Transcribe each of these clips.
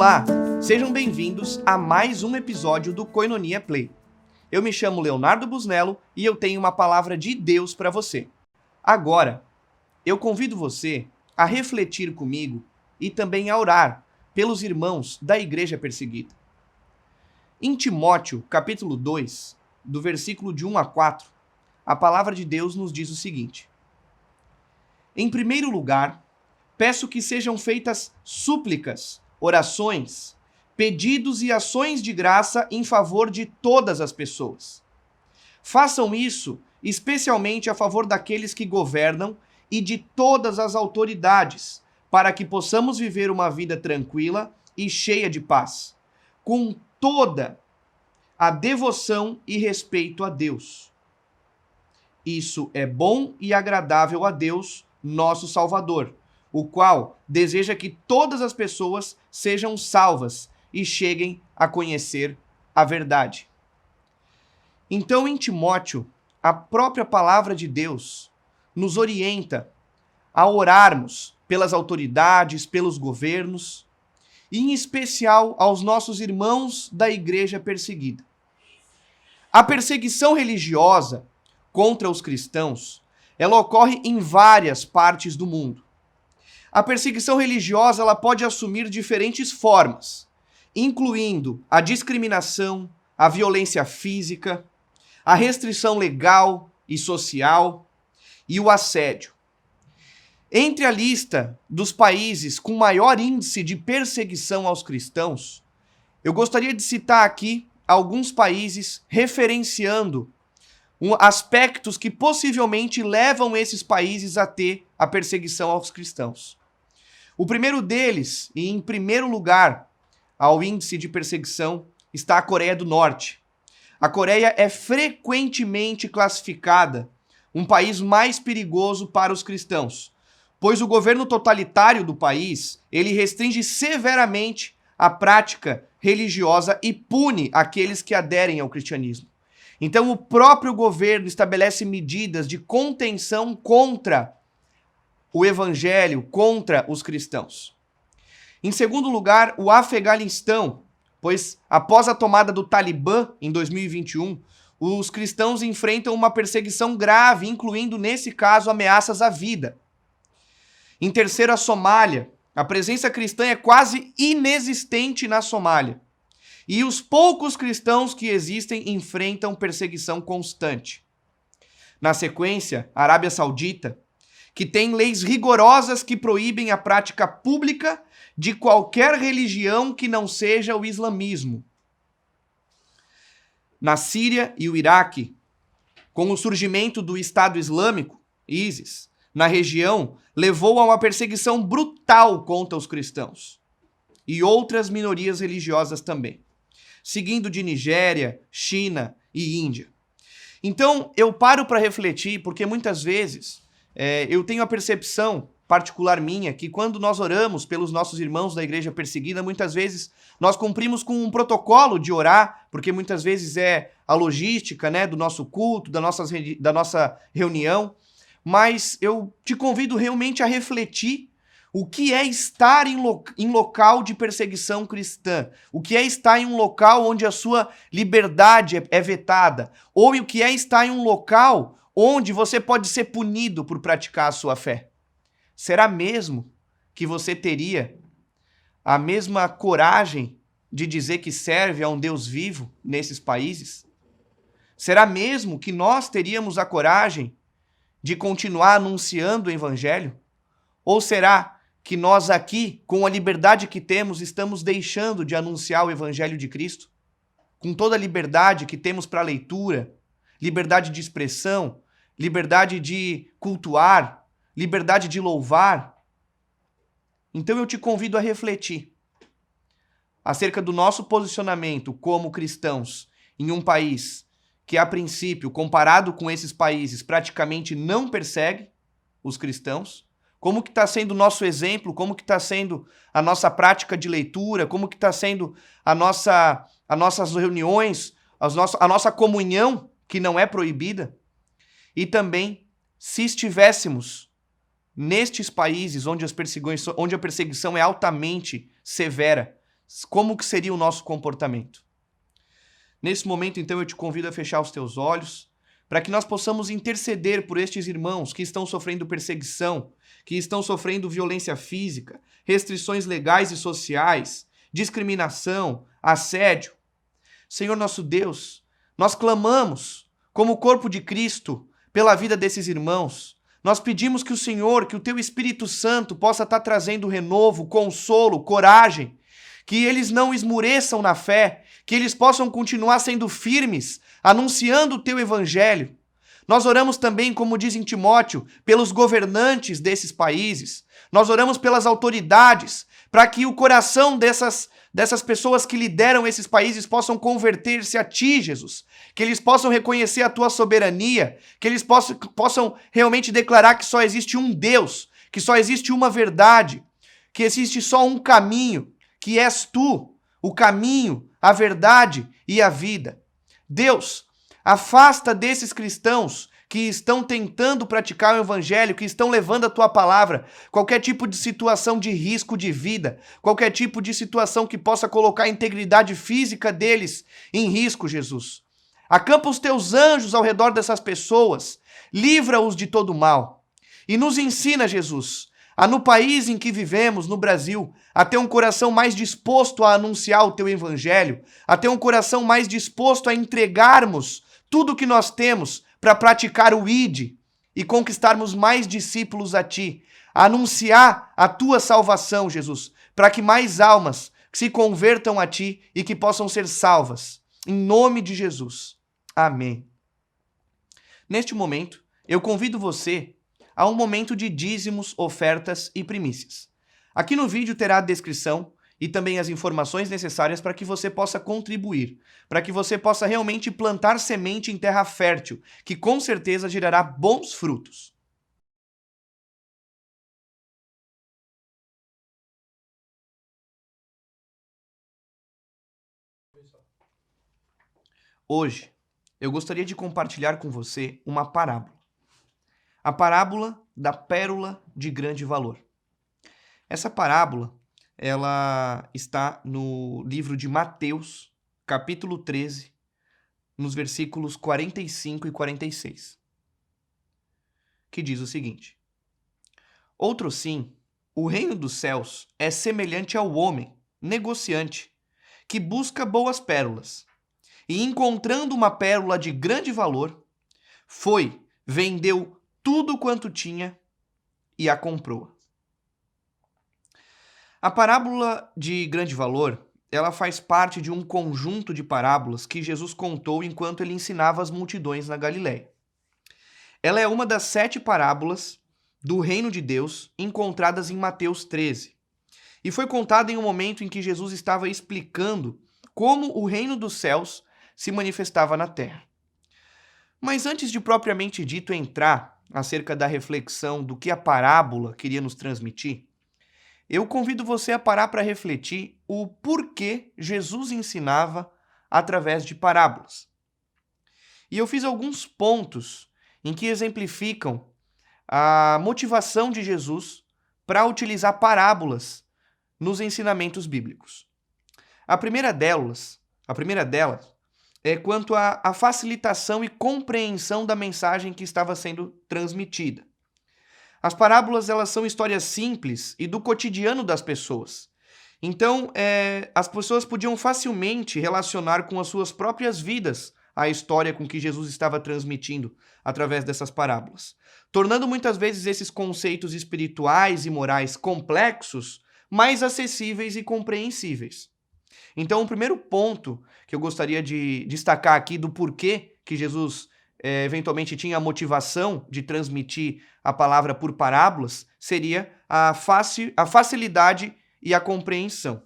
Olá, sejam bem-vindos a mais um episódio do Koinonia Play. Eu me chamo Leonardo Busnello e eu tenho uma palavra de Deus para você. Agora, eu convido você a refletir comigo e também a orar pelos irmãos da igreja perseguida. Em Timóteo, capítulo 2, do versículo de 1 a 4, a palavra de Deus nos diz o seguinte: Em primeiro lugar, peço que sejam feitas súplicas, orações, pedidos e ações de graça em favor de todas as pessoas. Façam isso especialmente a favor daqueles que governam e de todas as autoridades, para que possamos viver uma vida tranquila e cheia de paz, com toda a devoção e respeito a Deus. Isso é bom e agradável a Deus, nosso Salvador, o qual deseja que todas as pessoas sejam salvas e cheguem a conhecer a verdade. Então, em Timóteo, a própria palavra de Deus nos orienta a orarmos pelas autoridades, pelos governos, e em especial aos nossos irmãos da igreja perseguida. A perseguição religiosa contra os cristãos, ela ocorre em várias partes do mundo. A perseguição religiosa ela pode assumir diferentes formas, incluindo a discriminação, a violência física, a restrição legal e social e o assédio. Entre a lista dos países com maior índice de perseguição aos cristãos, eu gostaria de citar aqui alguns países referenciando aspectos que possivelmente levam esses países a ter a perseguição aos cristãos. O primeiro deles, e em primeiro lugar ao índice de perseguição, está a Coreia do Norte. A Coreia é frequentemente classificada um país mais perigoso para os cristãos, pois o governo totalitário do país, ele restringe severamente a prática religiosa e pune aqueles que aderem ao cristianismo. Então o próprio governo estabelece medidas de contenção contra o evangelho, contra os cristãos. Em segundo lugar, o Afeganistão, pois após a tomada do Talibã em 2021, os cristãos enfrentam uma perseguição grave, incluindo nesse caso ameaças à vida. Em terceiro, a Somália. A presença cristã é quase inexistente na Somália. E os poucos cristãos que existem enfrentam perseguição constante. Na sequência, a Arábia Saudita, que tem leis rigorosas que proíbem a prática pública de qualquer religião que não seja o islamismo. Na Síria e o Iraque, com o surgimento do Estado Islâmico, ISIS, na região, levou a uma perseguição brutal contra os cristãos e outras minorias religiosas também, seguindo de Nigéria, China e Índia. Então, eu paro para refletir, porque muitas vezes eu tenho a percepção particular minha que quando nós oramos pelos nossos irmãos da igreja perseguida, muitas vezes nós cumprimos com um protocolo de orar, porque muitas vezes é a logística, né, do nosso culto, da nossa reunião, mas eu te convido realmente a refletir o que é estar em local de perseguição cristã, o que é estar em um local onde a sua liberdade é vetada, ou o que é estar em um local onde você pode ser punido por praticar a sua fé. Será mesmo que você teria a mesma coragem de dizer que serve a um Deus vivo nesses países? Será mesmo que nós teríamos a coragem de continuar anunciando o evangelho? Ou será que nós aqui, com a liberdade que temos, estamos deixando de anunciar o evangelho de Cristo? Com toda a liberdade que temos para leitura, liberdade de expressão, liberdade de cultuar, liberdade de louvar. Então eu te convido a refletir acerca do nosso posicionamento como cristãos em um país que, a princípio, comparado com esses países, praticamente não persegue os cristãos. Como que está sendo o nosso exemplo, como que está sendo a nossa prática de leitura, como que está sendo as nossas reuniões, a nossa comunhão, que não é proibida. E também, se estivéssemos nestes países onde a perseguição é altamente severa, como que seria o nosso comportamento? Nesse momento, então, eu te convido a fechar os teus olhos, para que nós possamos interceder por estes irmãos que estão sofrendo perseguição, que estão sofrendo violência física, restrições legais e sociais, discriminação, assédio. Senhor nosso Deus, nós clamamos, como corpo de Cristo, pela vida desses irmãos. Nós pedimos que o Senhor, que o Teu Espírito Santo possa estar trazendo renovo, consolo, coragem, que eles não esmureçam na fé, que eles possam continuar sendo firmes, anunciando o Teu Evangelho. Nós oramos também, como diz em Timóteo, pelos governantes desses países. Nós oramos pelas autoridades, para que o coração dessas pessoas que lideram esses países possam converter-se a Ti, Jesus. Que eles possam reconhecer a Tua soberania, que eles possam realmente declarar que só existe um Deus, que só existe uma verdade, que existe só um caminho, que és Tu, o caminho, a verdade e a vida. Deus, afasta desses cristãos que estão tentando praticar o evangelho, que estão levando a tua palavra, qualquer tipo de situação de risco de vida, qualquer tipo de situação que possa colocar a integridade física deles em risco, Jesus. Acampa os teus anjos ao redor dessas pessoas, livra-os de todo mal. E nos ensina, Jesus, a no país em que vivemos, no Brasil, a ter um coração mais disposto a anunciar o teu evangelho, a ter um coração mais disposto a entregarmos tudo o que nós temos para praticar o ID e conquistarmos mais discípulos a Ti, a anunciar a Tua salvação, Jesus, para que mais almas se convertam a Ti e que possam ser salvas. Em nome de Jesus. Amém. Neste momento, eu convido você a um momento de dízimos, ofertas e primícias. Aqui no vídeo terá a descrição e também as informações necessárias para que você possa contribuir, para que você possa realmente plantar semente em terra fértil, que com certeza gerará bons frutos. Hoje, eu gostaria de compartilhar com você uma parábola. A parábola da pérola de grande valor. Essa parábola, ela está no livro de Mateus, capítulo 13, nos versículos 45 e 46, que diz o seguinte: Outro sim, o reino dos céus é semelhante ao homem, negociante, que busca boas pérolas, e encontrando uma pérola de grande valor, foi, vendeu tudo quanto tinha e a comprou. A parábola de grande valor, ela faz parte de um conjunto de parábolas que Jesus contou enquanto ele ensinava as multidões na Galileia. Ela é uma das 7 parábolas do reino de Deus encontradas em Mateus 13. E foi contada em um momento em que Jesus estava explicando como o reino dos céus se manifestava na terra. Mas antes de propriamente dito entrar acerca da reflexão do que a parábola queria nos transmitir, eu convido você a parar para refletir o porquê Jesus ensinava através de parábolas. E eu fiz alguns pontos em que exemplificam a motivação de Jesus para utilizar parábolas nos ensinamentos bíblicos. A primeira delas é quanto à facilitação e compreensão da mensagem que estava sendo transmitida. As parábolas, elas são histórias simples e do cotidiano das pessoas. Então, as pessoas podiam facilmente relacionar com as suas próprias vidas a história com que Jesus estava transmitindo através dessas parábolas, tornando muitas vezes esses conceitos espirituais e morais complexos mais acessíveis e compreensíveis. Então, o primeiro ponto que eu gostaria de destacar aqui do porquê que Jesus eventualmente tinha a motivação de transmitir a palavra por parábolas seria a facilidade e a compreensão.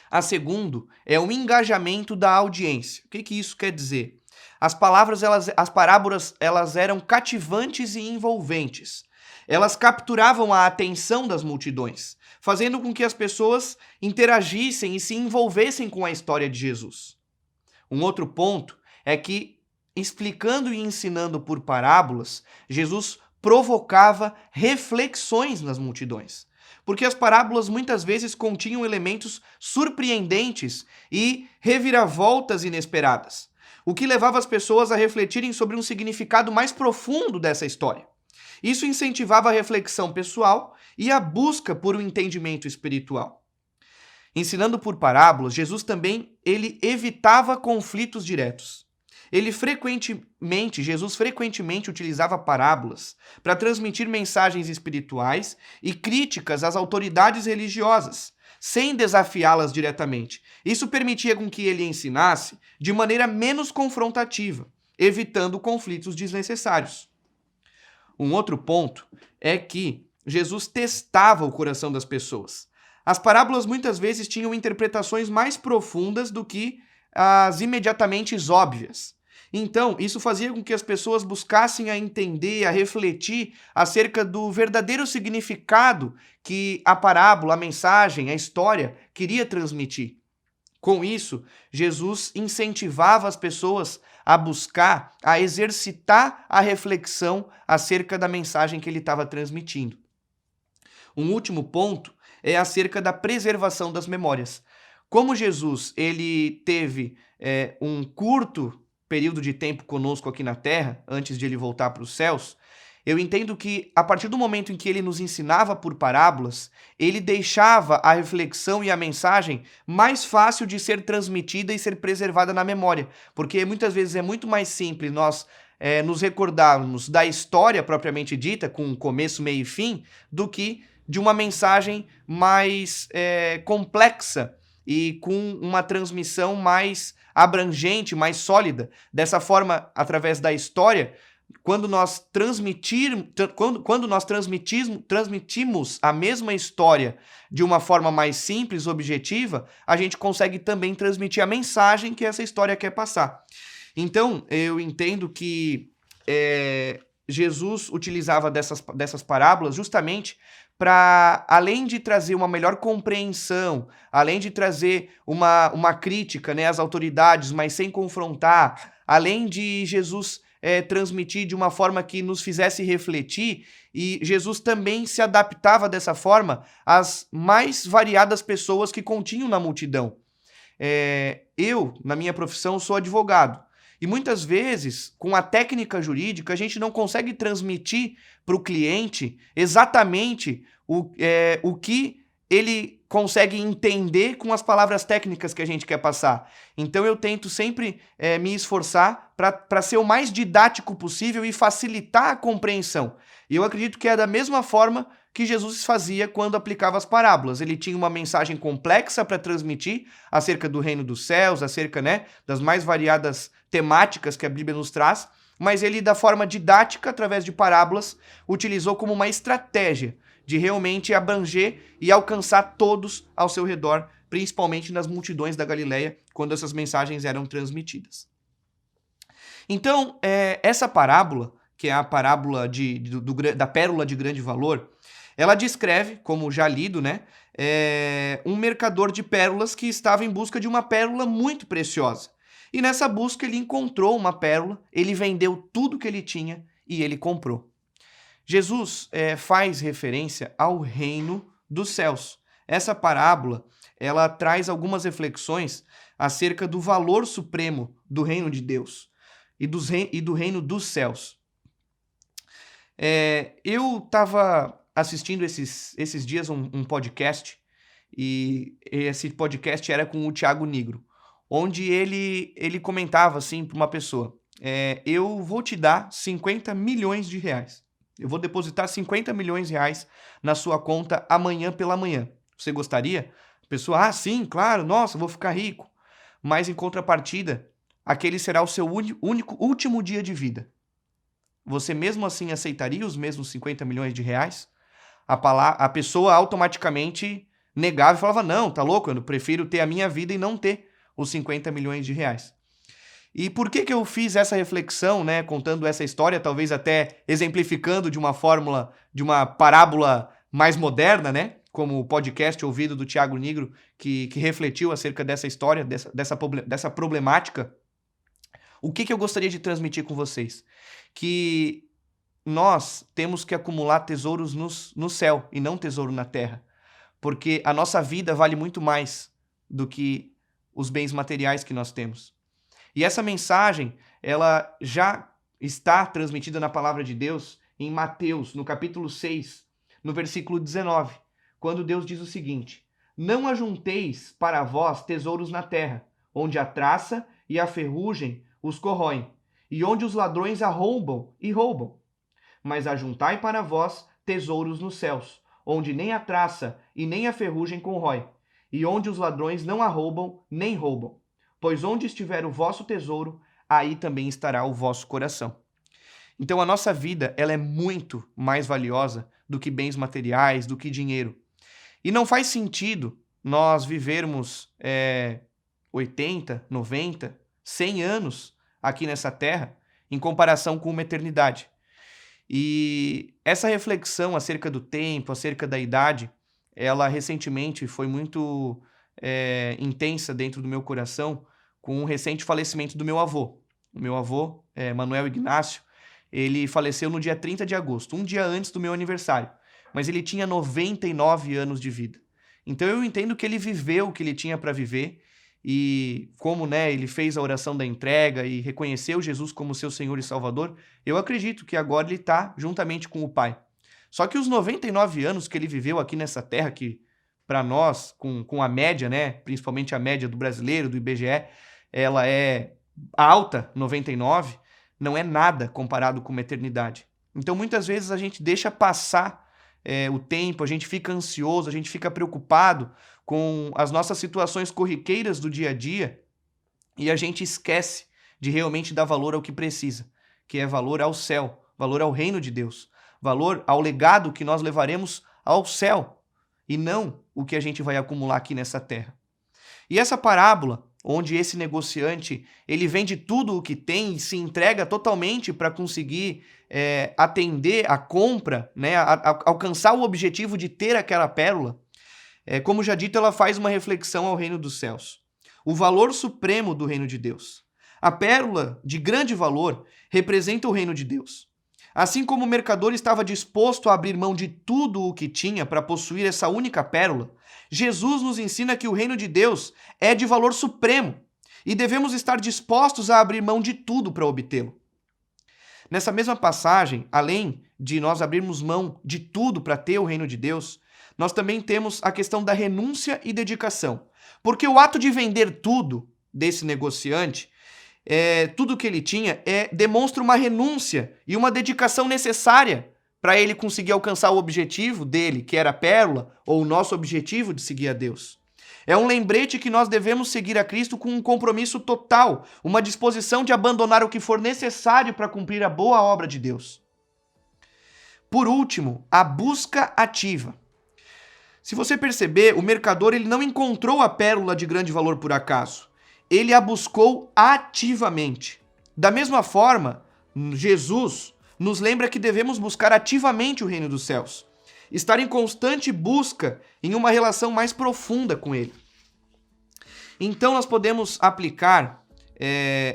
A segundo é o engajamento da audiência. O que isso quer dizer? As parábolas, elas eram cativantes e envolventes. Elas capturavam a atenção das multidões, fazendo com que as pessoas interagissem e se envolvessem com a história de Jesus. Um outro ponto é que, explicando e ensinando por parábolas, Jesus provocava reflexões nas multidões. porque as parábolas muitas vezes continham elementos surpreendentes e reviravoltas inesperadas, o que levava as pessoas a refletirem sobre um significado mais profundo dessa história. Isso incentivava a reflexão pessoal e a busca por um entendimento espiritual. Ensinando por parábolas, Jesus também evitava conflitos diretos. Jesus frequentemente utilizava parábolas para transmitir mensagens espirituais e críticas às autoridades religiosas, sem desafiá-las diretamente. Isso permitia com que ele ensinasse de maneira menos confrontativa, evitando conflitos desnecessários. Um outro ponto é que Jesus testava o coração das pessoas. As parábolas muitas vezes tinham interpretações mais profundas do que as imediatamente óbvias. Então, isso fazia com que as pessoas buscassem a entender, a refletir acerca do verdadeiro significado que a parábola, a mensagem, a história queria transmitir. Com isso, Jesus incentivava as pessoas a buscar, a exercitar a reflexão acerca da mensagem que ele estava transmitindo. Um último ponto é acerca da preservação das memórias. Como Jesus ele teve um curto período de tempo conosco aqui na Terra, antes de ele voltar para os céus, eu entendo que a partir do momento em que ele nos ensinava por parábolas, ele deixava a reflexão e a mensagem mais fácil de ser transmitida e ser preservada na memória, porque muitas vezes é muito mais simples nós nos recordarmos da história propriamente dita, com começo, meio e fim, do que de uma mensagem mais complexa e com uma transmissão mais abrangente, mais sólida. Dessa forma, através da história, quando nós transmitimos a mesma história de uma forma mais simples, objetiva, a gente consegue também transmitir a mensagem que essa história quer passar. Então, eu entendo que Jesus utilizava dessas parábolas justamente para, além de trazer uma melhor compreensão, além de trazer uma crítica, né, às autoridades, mas sem confrontar, além de Jesus transmitir de uma forma que nos fizesse refletir, e Jesus também se adaptava dessa forma às mais variadas pessoas que continham na multidão. Eu, na minha profissão, sou advogado. E muitas vezes, com a técnica jurídica, a gente não consegue transmitir para o cliente exatamente o que ele consegue entender com as palavras técnicas que a gente quer passar. Então eu tento sempre me esforçar para ser o mais didático possível e facilitar a compreensão. E eu acredito que é da mesma forma que Jesus fazia quando aplicava as parábolas. Ele tinha uma mensagem complexa para transmitir acerca do reino dos céus, acerca, né, das mais variadas temáticas que a Bíblia nos traz, mas ele, da forma didática, através de parábolas, utilizou como uma estratégia de realmente abranger e alcançar todos ao seu redor, principalmente nas multidões da Galileia, quando essas mensagens eram transmitidas. Então, essa parábola, que é a parábola da pérola de grande valor, ela descreve, como já lido, né, um mercador de pérolas que estava em busca de uma pérola muito preciosa. E nessa busca ele encontrou uma pérola, ele vendeu tudo que ele tinha e ele comprou. Jesus faz referência ao reino dos céus. Essa parábola ela traz algumas reflexões acerca do valor supremo do reino de Deus e do reino dos céus. Eu estava assistindo esses dias um podcast, e esse podcast era com o Thiago Nigro, onde ele comentava assim para uma pessoa: eu vou te dar 50 milhões de reais. Eu vou depositar 50 milhões de reais na sua conta amanhã pela manhã. Você gostaria? A pessoa: sim, claro, nossa, vou ficar rico. Mas em contrapartida, aquele será o seu último dia de vida. Você mesmo assim aceitaria os mesmos 50 milhões de reais? A pessoa automaticamente negava e falava: não, tá louco, eu prefiro ter a minha vida e não ter os 50 milhões de reais. E por que eu fiz essa reflexão, né, contando essa história, talvez até exemplificando de uma fórmula, de uma parábola mais moderna, né, como o podcast ouvido do Thiago Nigro, que refletiu acerca dessa história, dessa problemática? O que eu gostaria de transmitir com vocês? Que nós temos que acumular tesouros no céu e não tesouro na terra, porque a nossa vida vale muito mais do que os bens materiais que nós temos. E essa mensagem, ela já está transmitida na palavra de Deus em Mateus, no capítulo 6, no versículo 19, quando Deus diz o seguinte: não ajunteis para vós tesouros na terra, onde a traça e a ferrugem os corroem, e onde os ladrões arrombam e roubam. Mas ajuntai para vós tesouros nos céus, onde nem a traça e nem a ferrugem corrói, e onde os ladrões não arrombam nem roubam. Pois onde estiver o vosso tesouro, aí também estará o vosso coração. Então a nossa vida, ela é muito mais valiosa do que bens materiais, do que dinheiro. E não faz sentido nós vivermos 80, 90, 100 anos aqui nessa terra em comparação com uma eternidade. E essa reflexão acerca do tempo, acerca da idade, ela recentemente foi muito intensa dentro do meu coração com o recente falecimento do meu avô. O meu avô, Manuel Ignácio, ele faleceu no dia 30 de agosto, um dia antes do meu aniversário. Mas ele tinha 99 anos de vida. Então eu entendo que ele viveu o que ele tinha para viver e como ele fez a oração da entrega e reconheceu Jesus como seu Senhor e Salvador, eu acredito que agora ele está juntamente com o Pai. Só que os 99 anos que ele viveu aqui nessa terra, que para nós, com a média, principalmente a média do brasileiro, do IBGE, ela é alta, 99, não é nada comparado com uma eternidade. Então muitas vezes a gente deixa passar o tempo, a gente fica ansioso, a gente fica preocupado com as nossas situações corriqueiras do dia a dia e a gente esquece de realmente dar valor ao que precisa, que é valor ao céu, valor ao reino de Deus, valor ao legado que nós levaremos ao céu e não o que a gente vai acumular aqui nessa terra. E essa parábola, onde esse negociante ele vende tudo o que tem e se entrega totalmente para conseguir atender a compra, alcançar o objetivo de ter aquela pérola, como já dito, ela faz uma reflexão ao reino dos céus, o valor supremo do reino de Deus. A pérola de grande valor representa o reino de Deus. Assim como o mercador estava disposto a abrir mão de tudo o que tinha para possuir essa única pérola, Jesus nos ensina que o reino de Deus é de valor supremo e devemos estar dispostos a abrir mão de tudo para obtê-lo. Nessa mesma passagem, além de nós abrirmos mão de tudo para ter o reino de Deus, nós também temos a questão da renúncia e dedicação. Porque o ato de vender tudo desse negociante, tudo que ele tinha, demonstra uma renúncia e uma dedicação necessária para ele conseguir alcançar o objetivo dele, que era a pérola, ou o nosso objetivo de seguir a Deus. É um lembrete que nós devemos seguir a Cristo com um compromisso total, uma disposição de abandonar o que for necessário para cumprir a boa obra de Deus. Por último, a busca ativa. Se você perceber, o mercador ele não encontrou a pérola de grande valor por acaso. Ele a buscou ativamente. Da mesma forma, Jesus nos lembra que devemos buscar ativamente o reino dos céus. Estar em constante busca em uma relação mais profunda com ele. Então nós podemos aplicar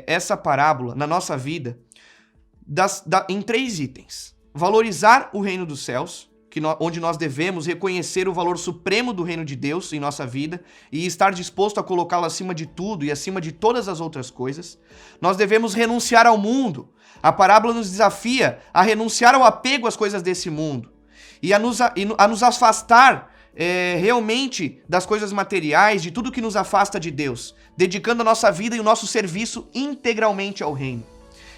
essa parábola na nossa vida em 3 itens. Valorizar o reino dos céus, onde nós devemos reconhecer o valor supremo do reino de Deus em nossa vida e estar disposto a colocá-lo acima de tudo e acima de todas as outras coisas. Nós devemos renunciar ao mundo. A parábola nos desafia a renunciar ao apego às coisas desse mundo e a nos afastar realmente das coisas materiais, de tudo que nos afasta de Deus, dedicando a nossa vida e o nosso serviço integralmente ao reino.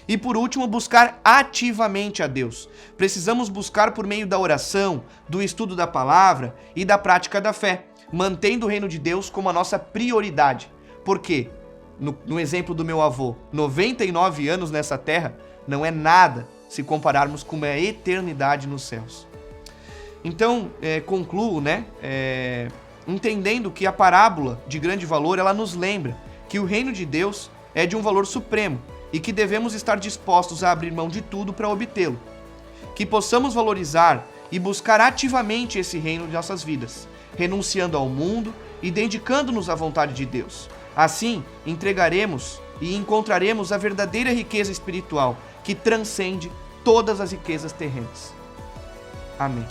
E por último, buscar ativamente a Deus. Precisamos buscar por meio da oração, do estudo da palavra e da prática da fé, mantendo o reino de Deus como a nossa prioridade. Porque, no exemplo do meu avô, 99 anos nessa terra não é nada se compararmos com uma eternidade nos céus. Então, concluo, entendendo que a parábola de grande valor, ela nos lembra que o reino de Deus é de um valor supremo, e que devemos estar dispostos a abrir mão de tudo para obtê-lo. Que possamos valorizar e buscar ativamente esse reino de nossas vidas, renunciando ao mundo e dedicando-nos à vontade de Deus. Assim, entregaremos e encontraremos a verdadeira riqueza espiritual que transcende todas as riquezas terrenas. Amém.